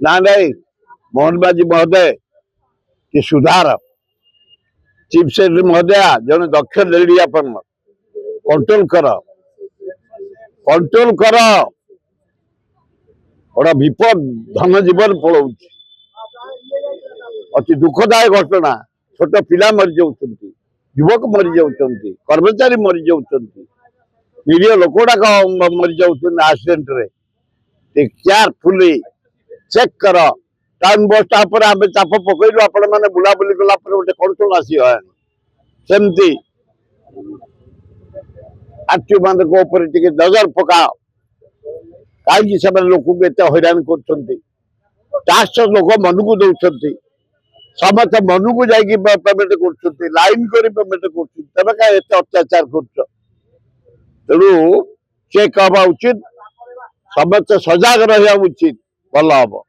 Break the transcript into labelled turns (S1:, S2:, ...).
S1: ना नहीं मोहन बाजी महोदय कि सुधार चीफ सेक्रेटरी महोदय जन दक्ष लेडी अपन कंट्रोल कर गोटा विपद धन जीवन पलाऊ अति दुखदायक घटना छोट पिला मरी जाऊँ युवक मरी जाऊँ कर्मचारी मरी जाऊँ निरीह लोकडाक मरी जाऊँ एक्सीडेंट रे केयरफुली चेक कर टाउन बस स्टाप आम चाप पकड़ू आपण मैंने बुलाबुली कला गोटे कंट्रोल आसमती आरटीओ मान नजर पकाओ कहीं से लोक हैरान कर लोक मन को दौरान समस्त मन को जाकि पेमेंट कर लाइन कर पेमेंट कर कहीं अत्याचार कर तेणु चेक हवा उचित समस्त सजग रहा उचित भल हम।